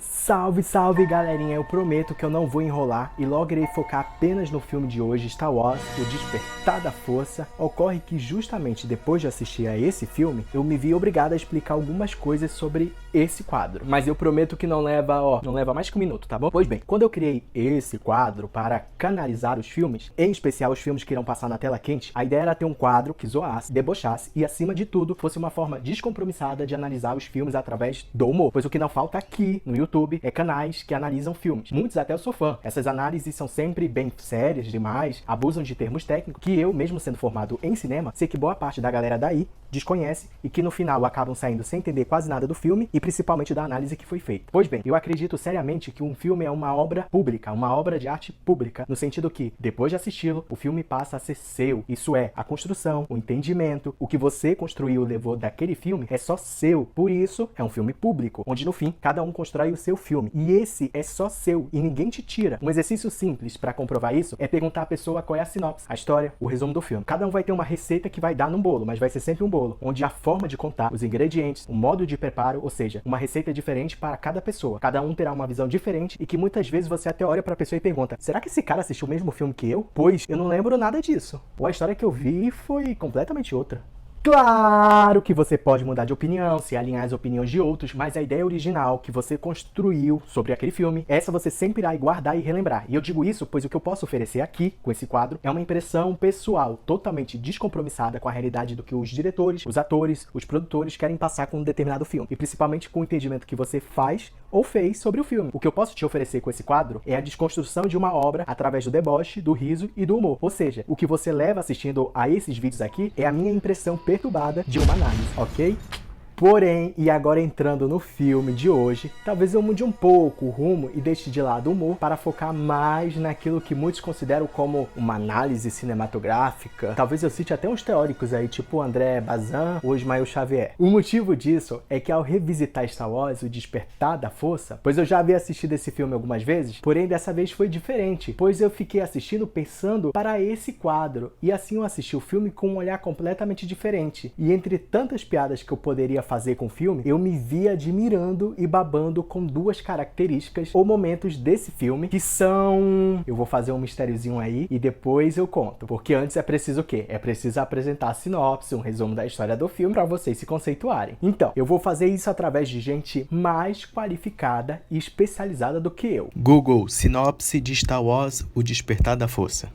Salve, salve galerinha, eu prometo que eu não vou enrolar e logo irei focar apenas no filme de hoje, Star Wars, O Despertar da Força. Ocorre que justamente depois de assistir a esse filme, eu me vi obrigado a explicar algumas coisas sobre esse quadro. Mas eu prometo que não leva mais que um minuto, tá bom? Pois bem, quando eu criei esse quadro para canalizar os filmes, em especial os filmes que irão passar na tela quente, a ideia era ter um quadro que zoasse, debochasse e, acima de tudo, fosse uma forma descompromissada de analisar os filmes através do humor. Pois o que não falta aqui no YouTube é canais que analisam filmes. Muitos até eu sou fã. Essas análises são sempre bem sérias demais, abusam de termos técnicos que eu, mesmo sendo formado em cinema, sei que boa parte da galera daí desconhece e que no final acabam saindo sem entender quase nada do filme e principalmente da análise que foi feita. Pois bem, eu acredito seriamente que um filme é uma obra pública, uma obra de arte pública, no sentido que, depois de assisti-lo, o filme passa a ser seu. Isso é, a construção, o entendimento, o que você construiu e levou daquele filme é só seu. Por isso, é um filme público, onde no fim, cada um constrói o seu filme. E esse é só seu e ninguém te tira. Um exercício simples para comprovar isso é perguntar à pessoa qual é a sinopse, a história, o resumo do filme. Cada um vai ter uma receita que vai dar num bolo, mas vai ser sempre um bolo, onde a forma de contar, os ingredientes, o modo de preparo, ou seja, uma receita diferente para cada pessoa. Cada um terá uma visão diferente e que muitas vezes você até olha para a pessoa e pergunta: será que esse cara assistiu o mesmo filme que eu? Pois eu não lembro nada disso. Ou a história que eu vi foi completamente outra. Claro que você pode mudar de opinião, se alinhar às opiniões de outros, mas a ideia original que você construiu sobre aquele filme, essa você sempre irá guardar e relembrar. E eu digo isso pois o que eu posso oferecer aqui, com esse quadro, é uma impressão pessoal, totalmente descompromissada com a realidade do que os diretores, os atores, os produtores querem passar com um determinado filme. E principalmente com o entendimento que você faz ou fez sobre o filme. O que eu posso te oferecer com esse quadro é a desconstrução de uma obra através do deboche, do riso e do humor. Ou seja, o que você leva assistindo a esses vídeos aqui é a minha impressão perturbada de uma análise, ok? Porém, e agora entrando no filme de hoje, talvez eu mude um pouco o rumo e deixe de lado o humor para focar mais naquilo que muitos consideram como uma análise cinematográfica. Talvez eu cite até uns teóricos aí, tipo André Bazin ou Ismael Xavier. O motivo disso é que ao revisitar Star Wars, O Despertar da Força, pois eu já havia assistido esse filme algumas vezes, porém dessa vez foi diferente, pois eu fiquei assistindo pensando para esse quadro, e assim eu assisti o filme com um olhar completamente diferente. E entre tantas piadas que eu poderia fazer com o filme, eu me vi admirando e babando com duas características ou momentos desse filme que são... Eu vou fazer um mistériozinho aí e depois eu conto, porque antes é preciso o quê? É preciso apresentar a sinopse, um resumo da história do filme para vocês se conceituarem. Então, eu vou fazer isso através de gente mais qualificada e especializada do que eu. Google, sinopse de Star Wars, O Despertar da Força.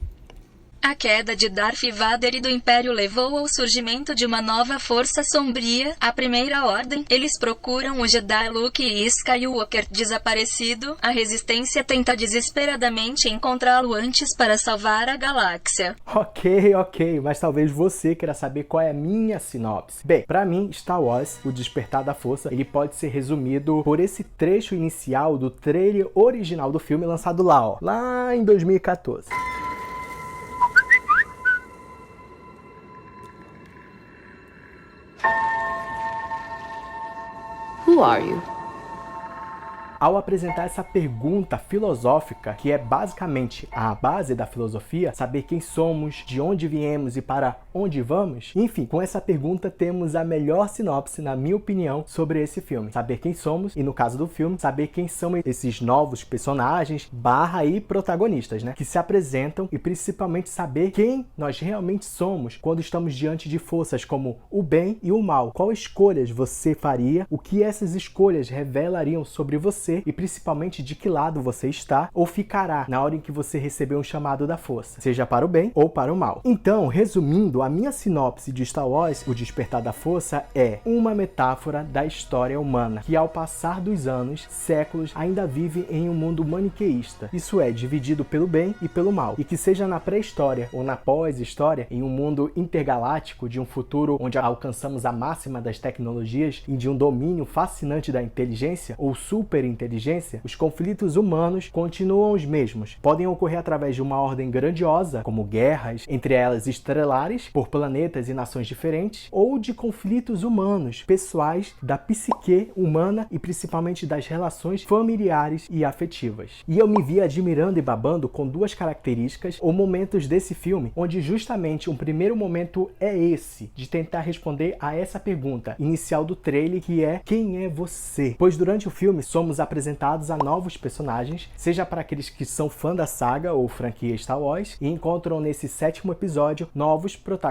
A queda de Darth Vader e do Império levou ao surgimento de uma nova força sombria, a Primeira Ordem. Eles procuram o Jedi Luke Skywalker desaparecido. A Resistência tenta desesperadamente encontrá-lo antes para salvar a galáxia. Ok, mas talvez você queira saber qual é a minha sinopse. Bem, pra mim, Star Wars, O Despertar da Força, ele pode ser resumido por esse trecho inicial do trailer original do filme lançado lá em 2014. Who are you? Ao apresentar essa pergunta filosófica, que é basicamente a base da filosofia, saber quem somos, de onde viemos e para onde vamos, enfim, com essa pergunta temos a melhor sinopse, na minha opinião, sobre esse filme. Saber quem somos e, no caso do filme, saber quem são esses novos personagens / protagonistas, né, que se apresentam e principalmente saber quem nós realmente somos quando estamos diante de forças como o bem e o mal. Qual escolhas você faria, o que essas escolhas revelariam sobre você e principalmente de que lado você está ou ficará na hora em que você receber um chamado da força, seja para o bem ou para o mal. Então, resumindo, a minha sinopse de Star Wars, O Despertar da Força, é uma metáfora da história humana, que ao passar dos anos, séculos, ainda vive em um mundo maniqueísta, isso é, dividido pelo bem e pelo mal, e que seja na pré-história ou na pós-história, em um mundo intergaláctico de um futuro onde alcançamos a máxima das tecnologias e de um domínio fascinante da inteligência ou superinteligência, os conflitos humanos continuam os mesmos. Podem ocorrer através de uma ordem grandiosa, como guerras, entre elas estrelares, por planetas e nações diferentes, ou de conflitos humanos, pessoais, da psique humana e principalmente das relações familiares e afetivas. E eu me vi admirando e babando com duas características ou momentos desse filme, onde justamente um primeiro momento é esse, de tentar responder a essa pergunta inicial do trailer, que é: quem é você? Pois durante o filme somos apresentados a novos personagens, seja para aqueles que são fã da saga ou franquia Star Wars e encontram nesse 7º episódio novos protagonistas.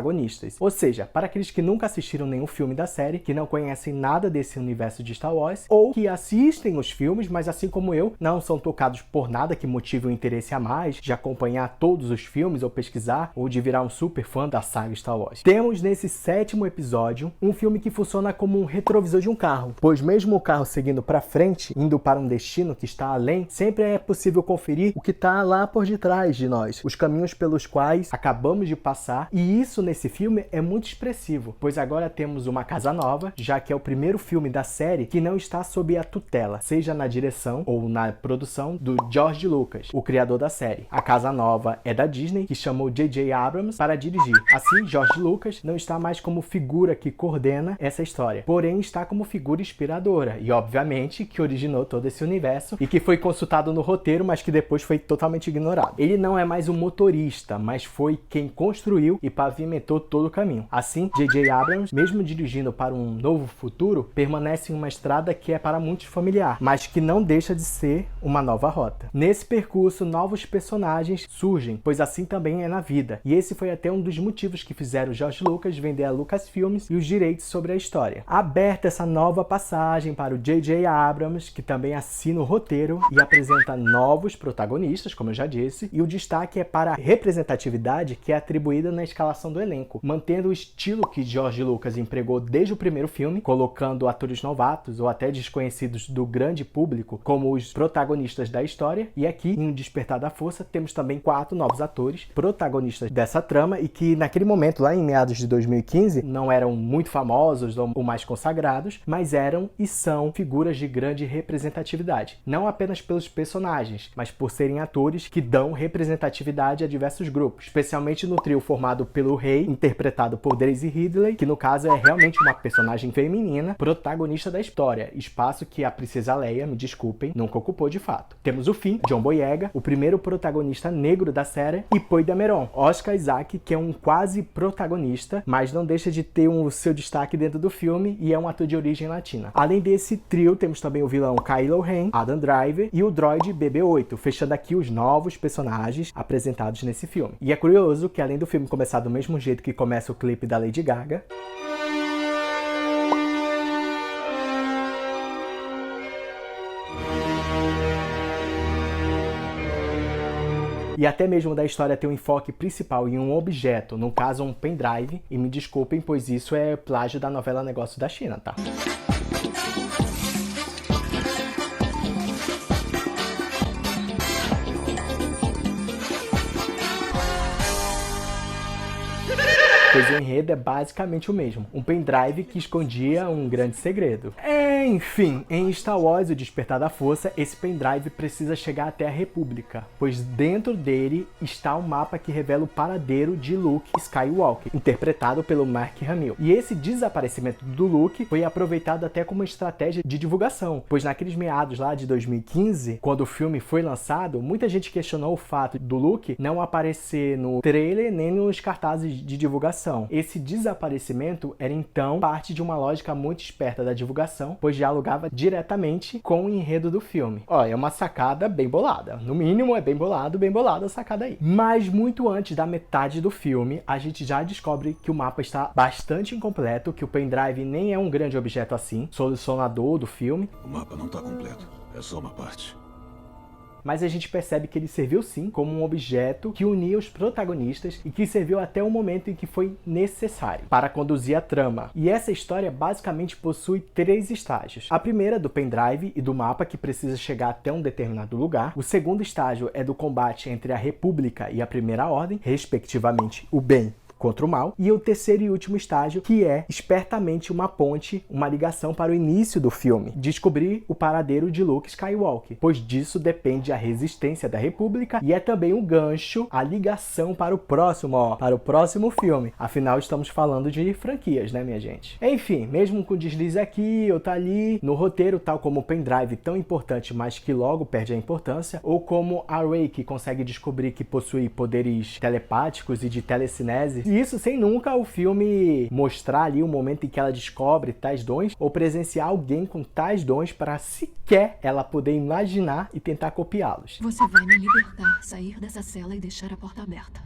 Ou seja, para aqueles que nunca assistiram nenhum filme da série, que não conhecem nada desse universo de Star Wars, ou que assistem os filmes, mas assim como eu, não são tocados por nada que motive o interesse a mais de acompanhar todos os filmes ou pesquisar, ou de virar um super fã da saga Star Wars. Temos nesse 7º episódio um filme que funciona como um retrovisor de um carro, pois mesmo o carro seguindo para frente, indo para um destino que está além, sempre é possível conferir o que está lá por detrás de nós, os caminhos pelos quais acabamos de passar, e isso nesse filme é muito expressivo, pois agora temos uma casa nova, já que é o primeiro filme da série que não está sob a tutela, seja na direção ou na produção, do George Lucas, o criador da série. A casa nova é da Disney, que chamou J.J. Abrams para dirigir. Assim, George Lucas não está mais como figura que coordena essa história, porém está como figura inspiradora e, obviamente, que originou todo esse universo e que foi consultado no roteiro, mas que depois foi totalmente ignorado. Ele não é mais um motorista, mas foi quem construiu e pavimentou todo o caminho. Assim, J.J. Abrams, mesmo dirigindo para um novo futuro, permanece em uma estrada que é para muitos familiar, mas que não deixa de ser uma nova rota. Nesse percurso, novos personagens surgem, pois assim também é na vida. E esse foi até um dos motivos que fizeram George Lucas vender a Lucasfilmes e os direitos sobre a história. Aberta essa nova passagem para o J.J. Abrams, que também assina o roteiro e apresenta novos protagonistas, como eu já disse, e o destaque é para a representatividade que é atribuída na escalação do elenco, mantendo o estilo que George Lucas empregou desde o primeiro filme, colocando atores novatos ou até desconhecidos do grande público como os protagonistas da história. E aqui, em O Despertar da Força, temos também 4 novos atores protagonistas dessa trama e que naquele momento, lá em meados de 2015, não eram muito famosos ou mais consagrados, mas eram e são figuras de grande representatividade, não apenas pelos personagens, mas por serem atores que dão representatividade a diversos grupos, especialmente no trio formado pelo Rey, interpretado por Daisy Ridley, que no caso é realmente uma personagem feminina, protagonista da história, espaço que a princesa Leia, me desculpem, nunca ocupou de fato. Temos o Finn, John Boyega, o primeiro protagonista negro da série, e Poe Dameron, Oscar Isaac, que é um quase protagonista, mas não deixa de ter o seu destaque dentro do filme e é um ator de origem latina. Além desse trio, temos também o vilão Kylo Ren, Adam Driver e o droide BB-8, fechando aqui os novos personagens apresentados nesse filme. E é curioso que, além do filme começar do mesmo jeito que começa o clipe da Lady Gaga, e até mesmo da história ter um enfoque principal em um objeto, no caso um pendrive, e me desculpem, pois isso é plágio da novela Negócio da China, tá? Pois o enredo é basicamente o mesmo, um pendrive que escondia um grande segredo. Enfim, em Star Wars O Despertar da Força, esse pendrive precisa chegar até a República, pois dentro dele está um mapa que revela o paradeiro de Luke Skywalker, interpretado pelo Mark Hamill. E esse desaparecimento do Luke foi aproveitado até como estratégia de divulgação, pois naqueles meados lá de 2015, quando o filme foi lançado, muita gente questionou o fato do Luke não aparecer no trailer nem nos cartazes de divulgação. Esse desaparecimento era então parte de uma lógica muito esperta da divulgação, pois dialogava diretamente com o enredo do filme. Ó, é uma sacada bem bolada. No mínimo é bem bolada a sacada aí. Mas muito antes da metade do filme, a gente já descobre que o mapa está bastante incompleto, que o pendrive nem é um grande objeto assim, solucionador do filme. O mapa não está completo, é só uma parte. Mas a gente percebe que ele serviu sim como um objeto que unia os protagonistas e que serviu até o momento em que foi necessário para conduzir a trama. E essa história basicamente possui 3 estágios. A primeira do pendrive e do mapa que precisa chegar até um determinado lugar. O segundo estágio é do combate entre a República e a Primeira Ordem, respectivamente o bem contra o mal, e o terceiro e último estágio, que é espertamente uma ponte, uma ligação para o início do filme, descobrir o paradeiro de Luke Skywalker, pois disso depende a resistência da República e é também um gancho, a ligação para o próximo filme. Afinal, estamos falando de franquias, né, minha gente? Enfim, mesmo com deslize aqui ou tá ali, no roteiro, tal como o pendrive tão importante, mas que logo perde a importância, ou como a Rey, que consegue descobrir que possui poderes telepáticos e de telecinese, e isso sem nunca o filme mostrar ali o momento em que ela descobre tais dons, ou presenciar alguém com tais dons para sequer ela poder imaginar e tentar copiá-los. Você vai me libertar, sair dessa cela e deixar a porta aberta.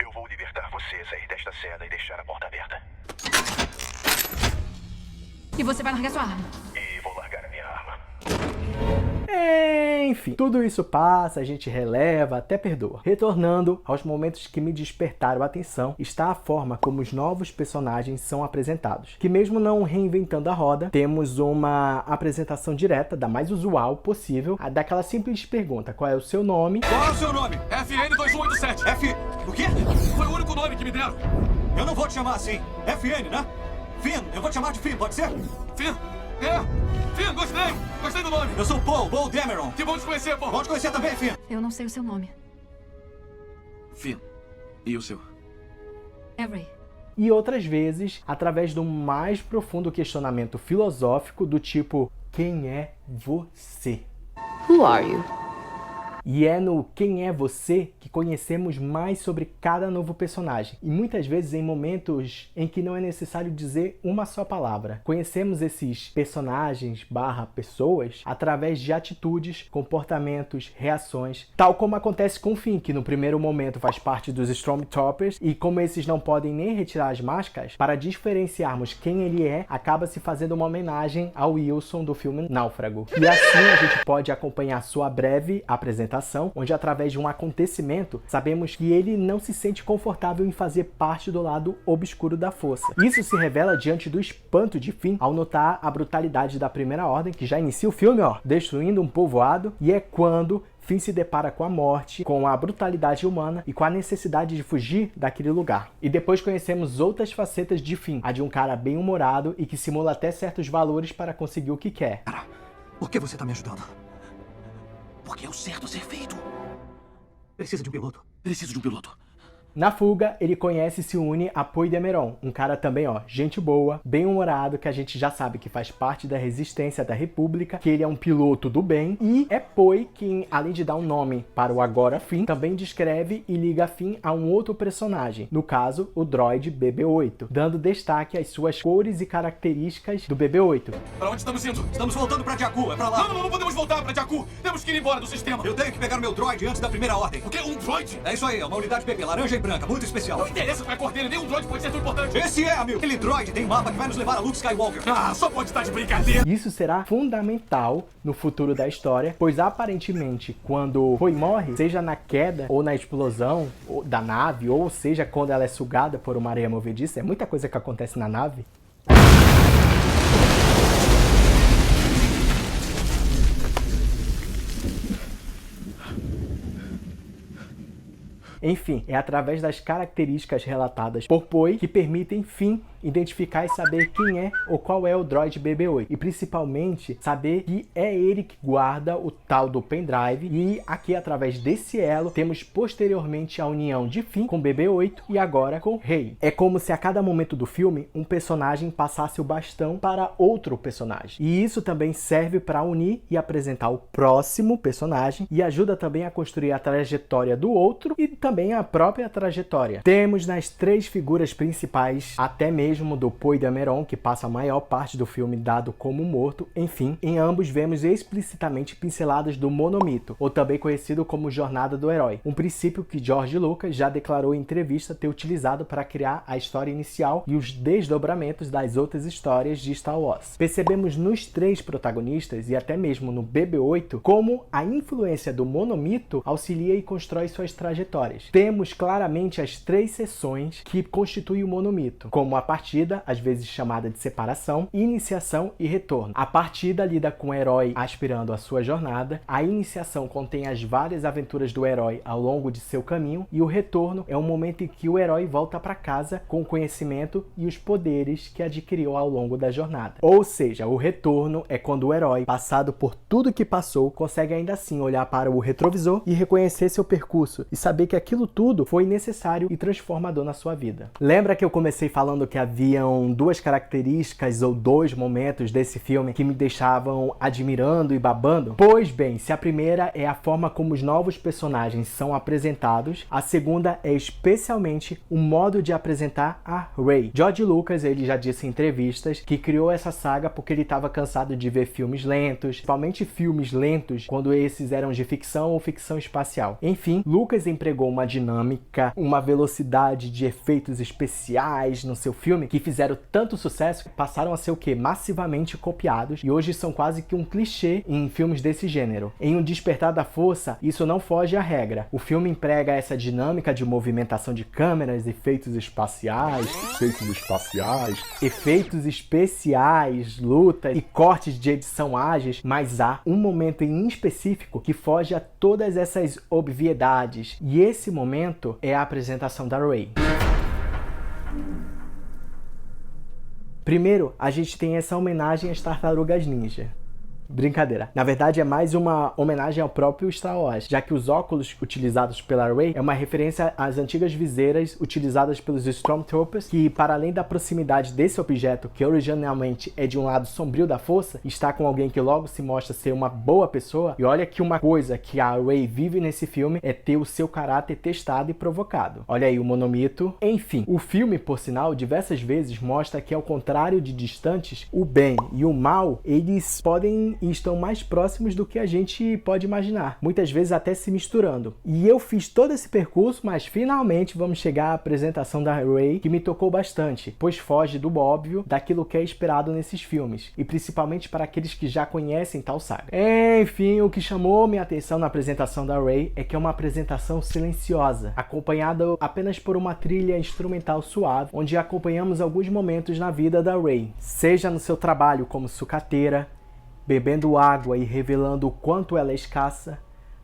Eu vou libertar você, sair desta cela e deixar a porta aberta. E você vai largar sua arma. E vou largar a minha arma. Enfim, tudo isso passa, a gente releva, até perdoa. Retornando aos momentos que me despertaram a atenção, está a forma como os novos personagens são apresentados. Que mesmo não reinventando a roda, temos uma apresentação direta, da mais usual possível, daquela simples pergunta: qual é o seu nome? Qual é o seu nome? FN2187. O quê? Foi o único nome que me deram. Eu não vou te chamar assim. FN, né? Finn, eu vou te chamar de Finn, pode ser? Finn? Finn, gostei. Gostei do nome. Eu sou Paul Dameron. Que bom te conhecer, Paul. Bom te conhecer também, Finn. Eu não sei o seu nome. Finn. E o seu? É Rey. E outras vezes, através do mais profundo questionamento filosófico do tipo: quem é você? Who are you? E é no Quem é Você que conhecemos mais sobre cada novo personagem. E muitas vezes em momentos em que não é necessário dizer uma só palavra. Conhecemos esses personagens / pessoas através de atitudes, comportamentos, reações. Tal como acontece com o Finn, que no primeiro momento faz parte dos Stormtroopers. E como esses não podem nem retirar as máscaras, para diferenciarmos quem ele é, acaba se fazendo uma homenagem ao Wilson do filme Náufrago. E assim a gente pode acompanhar sua breve apresentação, onde através de um acontecimento sabemos que ele não se sente confortável em fazer parte do lado obscuro da força. Isso se revela diante do espanto de Finn ao notar a brutalidade da Primeira Ordem, que já inicia o filme, destruindo um povoado, e é quando Finn se depara com a morte, com a brutalidade humana e com a necessidade de fugir daquele lugar. E depois conhecemos outras facetas de Finn, a de um cara bem-humorado e que simula até certos valores para conseguir o que quer. Cara, por que você tá me ajudando? Porque é o certo a ser feito. Precisa de um piloto. Preciso de um piloto. Na fuga, ele conhece e se une a Poe Dameron, um cara também, gente boa, bem-humorado, que a gente já sabe que faz parte da resistência da República, que ele é um piloto do bem, e é Poe quem, além de dar um nome para o agora Finn, também descreve e liga Finn a um outro personagem, no caso, o droide BB-8, dando destaque às suas cores e características do BB-8. Pra onde estamos indo? Estamos voltando pra Jakku, é pra lá. Não podemos voltar pra Jakku. Temos que ir embora do sistema. Eu tenho que pegar o meu droid antes da Primeira Ordem. O quê? Um droid? É isso aí, é uma unidade BB, laranja e branca, muito especial. Não interessa qual é a cor dele, nenhum droid pode ser tão importante. Esse é, amigo. Aquele droid tem mapa que vai nos levar a Luke Skywalker. Ah, só pode estar de brincadeira. Isso será fundamental no futuro da história, pois aparentemente quando Poe morre, seja na queda ou na explosão da nave, ou seja quando ela é sugada por uma areia movediça, é muita coisa que acontece na nave. Enfim, é através das características relatadas por Poe que permitem Finn identificar e saber quem é ou qual é o droid BB-8. E principalmente saber que é ele que guarda o tal do pendrive. E aqui, através desse elo, temos posteriormente a união de Finn com BB-8 e agora com Rey. É como se a cada momento do filme um personagem passasse o bastão para outro personagem. E isso também serve para unir e apresentar o próximo personagem e ajuda também a construir a trajetória do outro e também a própria trajetória. Temos nas três figuras principais, até mesmo do Poe Dameron, que passa a maior parte do filme dado como morto. Enfim, em ambos vemos explicitamente pinceladas do monomito, ou também conhecido como jornada do herói, um princípio que George Lucas já declarou em entrevista ter utilizado para criar a história inicial e os desdobramentos das outras histórias de Star Wars. Percebemos nos três protagonistas e até mesmo no BB-8 como a influência do monomito auxilia e constrói suas trajetórias. Temos claramente as três seções que constituem o monomito, como a partir partida, às vezes chamada de separação, iniciação e retorno. A partida lida com o herói aspirando a sua jornada, a iniciação contém as várias aventuras do herói ao longo de seu caminho e o retorno é um momento em que o herói volta para casa com o conhecimento e os poderes que adquiriu ao longo da jornada. Ou seja, o retorno é quando o herói, passado por tudo que passou, consegue ainda assim olhar para o retrovisor e reconhecer seu percurso e saber que aquilo tudo foi necessário e transformador na sua vida. Lembra que eu comecei falando que haviam duas características ou dois momentos desse filme que me deixavam admirando e babando? Pois bem, se a primeira é a forma como os novos personagens são apresentados, a segunda é especialmente o modo de apresentar a Rey. George Lucas, ele já disse em entrevistas que criou essa saga porque ele estava cansado de ver filmes lentos, principalmente filmes lentos quando esses eram de ficção ou ficção espacial. Enfim, Lucas empregou uma dinâmica, uma velocidade de efeitos especiais no seu filme que fizeram tanto sucesso que passaram a ser o quê? Massivamente copiados e hoje são quase que um clichê em filmes desse gênero. Em O Despertar da Força, isso não foge à regra. O filme emprega essa dinâmica de movimentação de câmeras, efeitos especiais, lutas e cortes de edição ágeis, mas há um momento em específico que foge a todas essas obviedades, e esse momento é a apresentação da Rey. Primeiro, a gente tem essa homenagem às Tartarugas Ninja. Brincadeira. Na verdade, é mais uma homenagem ao próprio Star Wars, já que os óculos utilizados pela Rey é uma referência às antigas viseiras utilizadas pelos Stormtroopers, que, para além da proximidade desse objeto, que originalmente é de um lado sombrio da força, está com alguém que logo se mostra ser uma boa pessoa. E olha que uma coisa que a Rey vive nesse filme é ter o seu caráter testado e provocado. Olha aí o monomito. Enfim, o filme, por sinal, diversas vezes mostra que, ao contrário de Distantes, o bem e o mal, eles podem e estão mais próximos do que a gente pode imaginar, muitas vezes até se misturando. E eu fiz todo esse percurso, mas finalmente vamos chegar à apresentação da Rey, que me tocou bastante, pois foge do óbvio daquilo que é esperado nesses filmes, e principalmente para aqueles que já conhecem tal saga. Enfim, o que chamou minha atenção na apresentação da Rey é que é uma apresentação silenciosa, acompanhada apenas por uma trilha instrumental suave, onde acompanhamos alguns momentos na vida da Rey, seja no seu trabalho como sucateira, bebendo água e revelando o quanto ela é escassa,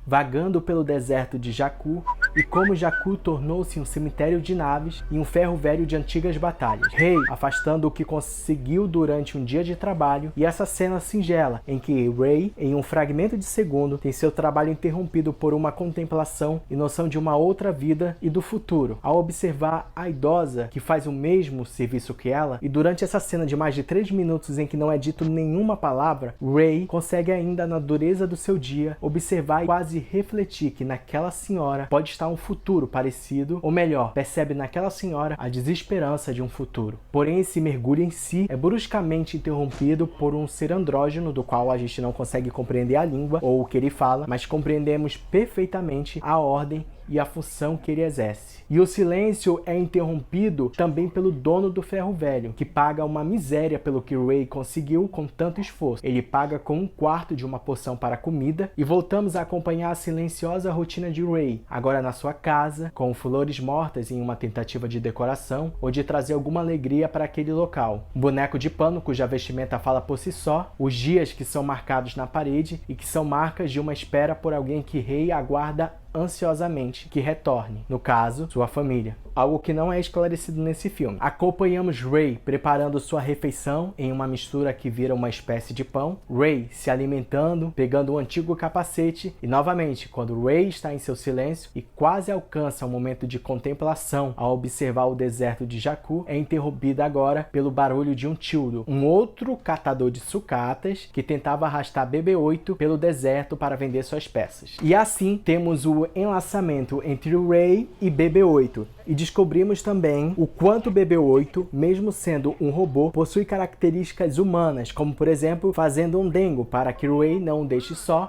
vagando pelo deserto de Jakku e como Jakku tornou-se um cemitério de naves e um ferro velho de antigas batalhas. Rey afastando o que conseguiu durante um dia de trabalho, e essa cena singela em que Rey, em um fragmento de segundo, tem seu trabalho interrompido por uma contemplação e noção de uma outra vida e do futuro, ao observar a idosa que faz o mesmo serviço que ela, e durante essa cena de mais de 3 minutos em que não é dito nenhuma palavra, Rey consegue ainda na dureza do seu dia observar e quase refletir que naquela senhora pode estar um futuro parecido, ou melhor, percebe naquela senhora a desesperança de um futuro. Porém, esse mergulho em si é bruscamente interrompido por um ser andrógeno do qual a gente não consegue compreender a língua ou o que ele fala, mas compreendemos perfeitamente a ordem e a função que ele exerce. E o silêncio é interrompido também pelo dono do ferro velho, que paga uma miséria pelo que Rey conseguiu com tanto esforço. Ele paga com 1/4 de uma porção para a comida, e voltamos a acompanhar a silenciosa rotina de Rey, agora na sua casa, com flores mortas em uma tentativa de decoração ou de trazer alguma alegria para aquele local. Um boneco de pano cuja vestimenta fala por si só, os dias que são marcados na parede e que são marcas de uma espera por alguém que Rey aguarda ansiosamente que retorne, no caso, sua família. Algo que não é esclarecido nesse filme. Acompanhamos Rey preparando sua refeição em uma mistura que vira uma espécie de pão, Rey se alimentando, pegando um antigo capacete, e novamente, quando Rey está em seu silêncio e quase alcança um momento de contemplação ao observar o deserto de Jakku, é interrompida agora pelo barulho de um tildo, um outro catador de sucatas que tentava arrastar BB-8 pelo deserto para vender suas peças. E assim temos o enlaçamento entre Rey e BB-8, e descobrimos também o quanto BB-8, mesmo sendo um robô, possui características humanas, como por exemplo, fazendo um dengo para que Rey não o deixe só.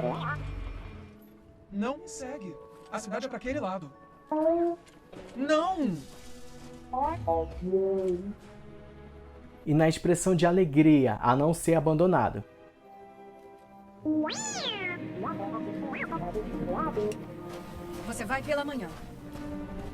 Não me segue. A cidade é para aquele lado. Não! E na expressão de alegria a não ser abandonado. Você vai pela manhã.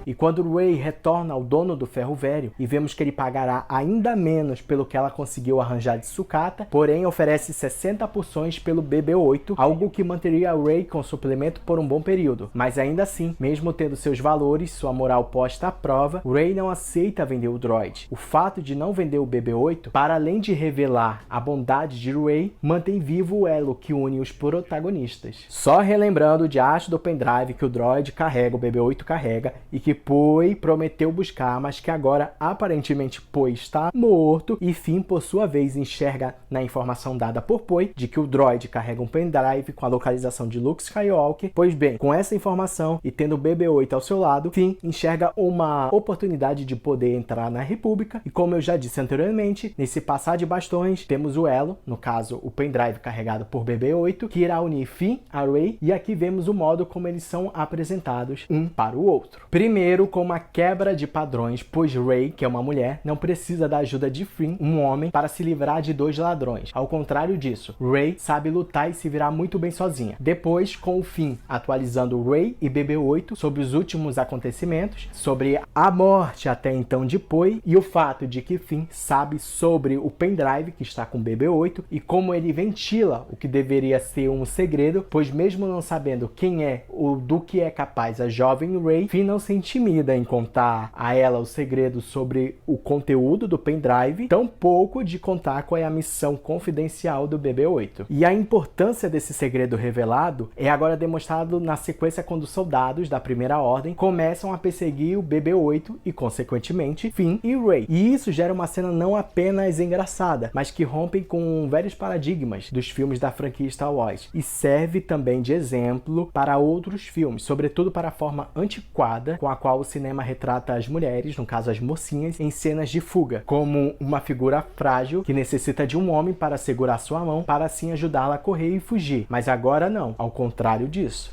E quando Rey retorna ao dono do ferro velho e vemos que ele pagará ainda menos pelo que ela conseguiu arranjar de sucata, porém oferece 60 porções pelo BB-8, algo que manteria Rey com suplemento por um bom período. Mas ainda assim, mesmo tendo seus valores, sua moral posta à prova, Rey não aceita vender o droid. O fato de não vender o BB-8, para além de revelar a bondade de Rey, mantém vivo o elo que une os protagonistas. Só relembrando o diacho do pendrive que o droid carrega, o BB-8 carrega, e que Poe prometeu buscar, mas que agora aparentemente Poe está morto, e Finn por sua vez enxerga na informação dada por Poe de que o droid carrega um pendrive com a localização de Luke Skywalker. Pois bem, com essa informação e tendo o BB-8 ao seu lado, Finn enxerga uma oportunidade de poder entrar na República, e como eu já disse anteriormente, nesse passar de bastões, temos o elo, no caso o pendrive carregado por BB-8, que irá unir Finn a Rey, e aqui vemos o modo como eles são apresentados um para o outro. Primeiro, com uma quebra de padrões, pois Rey, que é uma mulher, não precisa da ajuda de Finn, um homem, para se livrar de dois ladrões. Ao contrário disso, Rey sabe lutar e se virar muito bem sozinha. Depois, com o Finn atualizando Rey e BB-8 sobre os últimos acontecimentos, sobre a morte até então de Poe, e o fato de que Finn sabe sobre o pendrive que está com o BB-8 e como ele ventila o que deveria ser um segredo, pois mesmo não sabendo quem é ou do que é capaz a jovem Rey, Finn não se intimida em contar a ela o segredo sobre o conteúdo do pendrive, tampouco de contar qual é a missão confidencial do BB-8. E a importância desse segredo revelado é agora demonstrado na sequência quando os soldados da Primeira Ordem começam a perseguir o BB-8 e, consequentemente, Finn e Rey. E isso gera uma cena não apenas engraçada, mas que rompe com velhos paradigmas dos filmes da franquia Star Wars e serve também de exemplo para outros filmes, sobretudo para a forma antiquada com a qual o cinema retrata as mulheres, no caso as mocinhas, em cenas de fuga, como uma figura frágil que necessita de um homem para segurar sua mão para assim ajudá-la a correr e fugir. Mas agora não, ao contrário disso.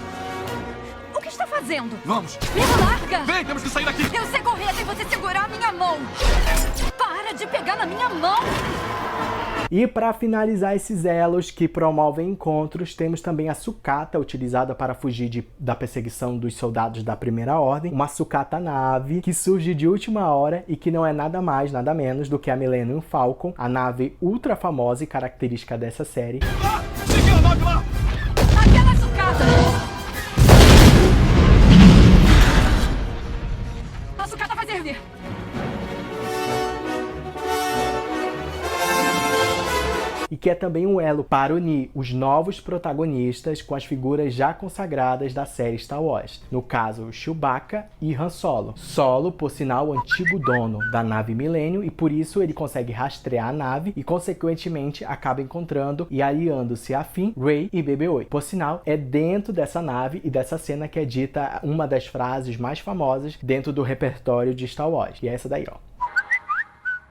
O que está fazendo? Vamos! Me larga! Vem, temos que sair daqui! Eu sei correr sem você segurar a minha mão! Para de pegar na minha mão! E para finalizar esses elos que promovem encontros, temos também a sucata utilizada para fugir da perseguição dos soldados da Primeira Ordem, uma sucata nave que surge de última hora e que não é nada mais, nada menos do que a Millennium Falcon, a nave ultra famosa e característica dessa série. Ah! Siga a nave lá! Aquela sucata! A sucata vai servir! E que é também um elo para unir os novos protagonistas com as figuras já consagradas da série Star Wars. No caso, Chewbacca e Han Solo. Solo, por sinal, o antigo dono da nave Millennium, e por isso ele consegue rastrear a nave e, consequentemente, acaba encontrando e aliando-se a Finn, Rey e BB-8. Por sinal, é dentro dessa nave e dessa cena que é dita uma das frases mais famosas dentro do repertório de Star Wars. E é essa daí, ó.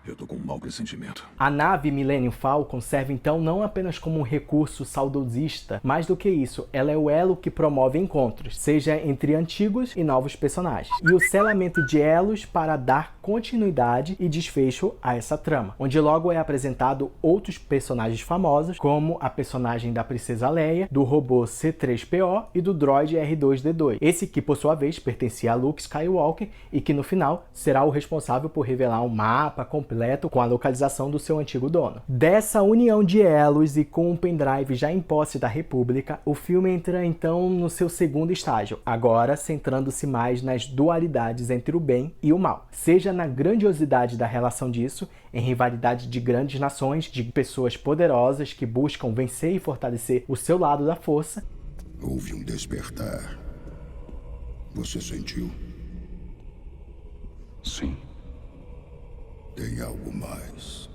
Eu tô com um mau pressentimento. A nave Millennium Falcon serve então não apenas como um recurso saudosista, mais do que isso, ela é o elo que promove encontros, seja entre antigos e novos personagens, e o selamento de elos para dar continuidade e desfecho a essa trama, onde logo é apresentado outros personagens famosos, como a personagem da Princesa Leia, do robô C-3PO e do droid R2-D2, esse que por sua vez pertencia a Luke Skywalker e que no final será o responsável por revelar um mapa completo com a localização do seu antigo dono. Dessa união de elos e com um pendrive já em posse da República, o filme entra então no seu segundo estágio, agora centrando-se mais nas dualidades entre o bem e o mal, seja na grandiosidade da relação disso, em rivalidade de grandes nações, de pessoas poderosas que buscam vencer e fortalecer o seu lado da força. Houve um despertar. Você sentiu? Sim. Tem algo mais.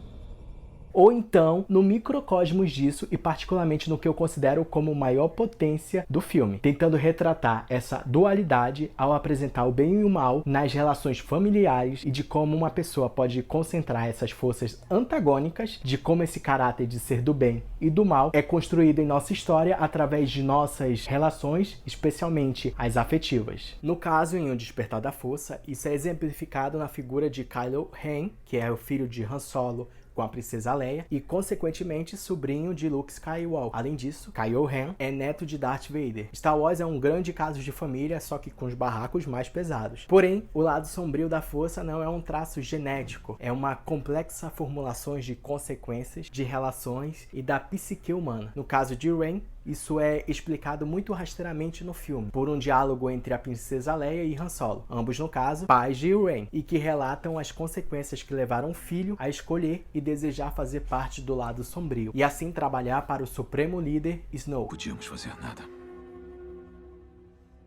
Ou então no microcosmos disso e particularmente no que eu considero como maior potência do filme, tentando retratar essa dualidade ao apresentar o bem e o mal nas relações familiares e de como uma pessoa pode concentrar essas forças antagônicas, de como esse caráter de ser do bem e do mal é construído em nossa história através de nossas relações, especialmente as afetivas. No caso, em O Despertar da Força, isso é exemplificado na figura de Kylo Ren, que é o filho de Han Solo, com a princesa Leia e, consequentemente, sobrinho de Luke Skywalker. Além disso, Kylo Ren é neto de Darth Vader. Star Wars é um grande caso de família, só que com os barracos mais pesados. Porém, o lado sombrio da força não é um traço genético, é uma complexa formulação de consequências, de relações e da psique humana. No caso de Rey, isso é explicado muito rasteiramente no filme, por um diálogo entre a princesa Leia e Han Solo, ambos no caso, pais de Rey, e que relatam as consequências que levaram o filho a escolher e desejar fazer parte do lado sombrio, e assim trabalhar para o supremo líder Snoke. Podíamos fazer nada.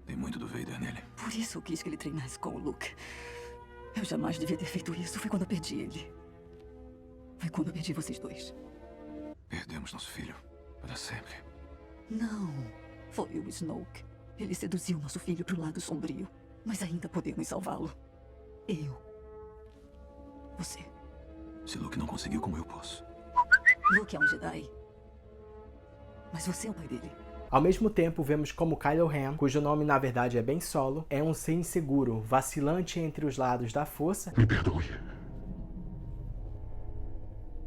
Tem muito do Vader nele. Por isso eu quis que ele treinasse com o Luke. Eu jamais devia ter feito isso. Foi quando eu perdi ele. Foi quando eu perdi vocês dois. Perdemos nosso filho para sempre. Não, foi o Snoke. Ele seduziu nosso filho pro lado sombrio. Mas ainda podemos salvá-lo. Eu. Você. Se Luke não conseguiu, como eu posso? Luke é um Jedi. Mas você é o pai dele. Ao mesmo tempo, vemos como Kylo Ren, cujo nome na verdade é Ben Solo, é um ser inseguro, vacilante entre os lados da força. Me perdoe.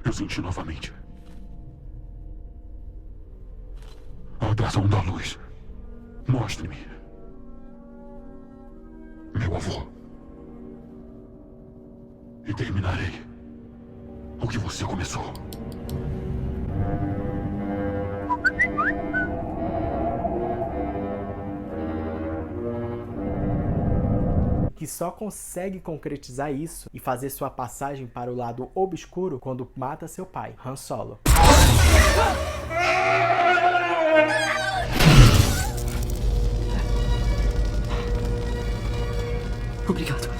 Eu senti novamente a atração da luz. Mostre-me meu avô. E terminarei o que você começou. Que só consegue concretizar isso e fazer sua passagem para o lado obscuro quando mata seu pai, Han Solo. Obrigado.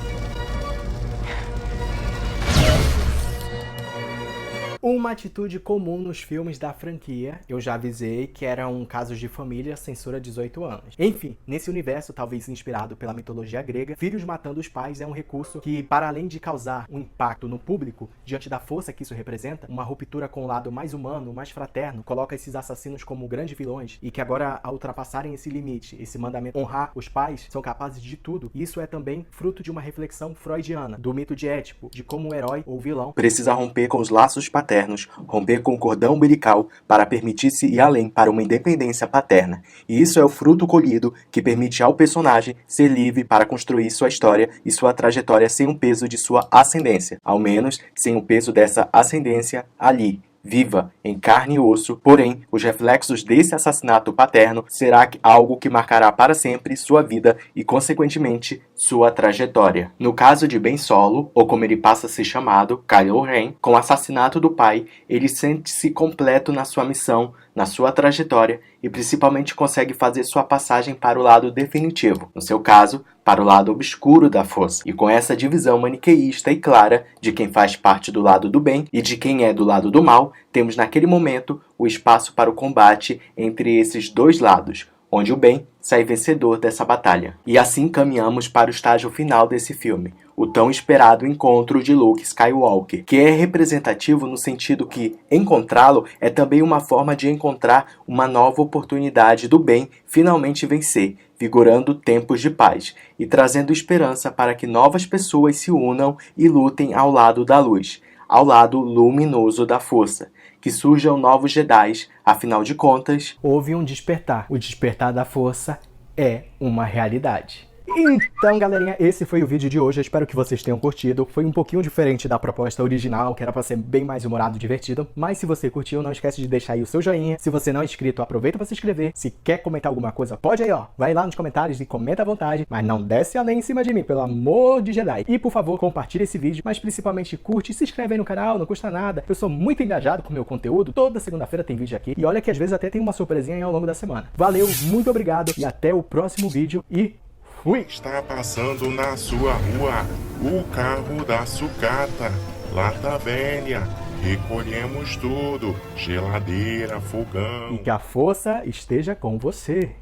Uma atitude comum nos filmes da franquia, eu já avisei que eram casos de família censura 18 anos. Enfim, nesse universo talvez inspirado pela mitologia grega, filhos matando os pais é um recurso que, para além de causar um impacto no público, diante da força que isso representa, uma ruptura com o lado mais humano, mais fraterno, coloca esses assassinos como grandes vilões e que agora, ao ultrapassarem esse limite, esse mandamento honrar os pais, são capazes de tudo. Isso é também fruto de uma reflexão freudiana, do mito de Édipo, de como o herói ou vilão Precisa romper com os laços paternos, romper com o cordão umbilical para permitir-se ir além para uma independência paterna. E isso é o fruto colhido que permite ao personagem ser livre para construir sua história e sua trajetória sem o peso de sua ascendência, ao menos sem o peso dessa ascendência ali, viva, em carne e osso. Porém, os reflexos desse assassinato paterno será algo que marcará para sempre sua vida e, consequentemente, sua trajetória. No caso de Ben Solo, ou como ele passa a ser chamado, Kylo Ren, com o assassinato do pai, ele sente-se completo na sua missão, na sua trajetória e principalmente consegue fazer sua passagem para o lado definitivo, no seu caso, para o lado obscuro da força. E com essa divisão maniqueísta e clara de quem faz parte do lado do bem e de quem é do lado do mal, temos naquele momento o espaço para o combate entre esses dois lados, onde o bem sai vencedor dessa batalha. E assim caminhamos para o estágio final desse filme, o tão esperado encontro de Luke Skywalker, que é representativo no sentido que encontrá-lo é também uma forma de encontrar uma nova oportunidade do bem finalmente vencer, vigorando tempos de paz e trazendo esperança para que novas pessoas se unam e lutem ao lado da luz, ao lado luminoso da força, que surjam novos Jedis, afinal de contas, houve um despertar. O despertar da força é uma realidade. Então, galerinha, esse foi o vídeo de hoje. Eu espero que vocês tenham curtido. Foi um pouquinho diferente da proposta original, que era pra ser bem mais humorado e divertido. Mas se você curtiu, não esquece de deixar aí o seu joinha. Se você não é inscrito, aproveita pra se inscrever. Se quer comentar alguma coisa, pode aí, ó. Vai lá nos comentários e comenta à vontade. Mas não desce além em cima de mim, pelo amor de Jedi. E, por favor, compartilhe esse vídeo. Mas principalmente curte e se inscreve aí no canal, não custa nada. Eu sou muito engajado com o meu conteúdo. Toda segunda-feira tem vídeo aqui. E olha que às vezes até tem uma surpresinha aí ao longo da semana. Valeu, muito obrigado e até o próximo vídeo. E fui! Está passando na sua rua o carro da sucata, lata velha, recolhemos tudo, geladeira, fogão. E que a força esteja com você.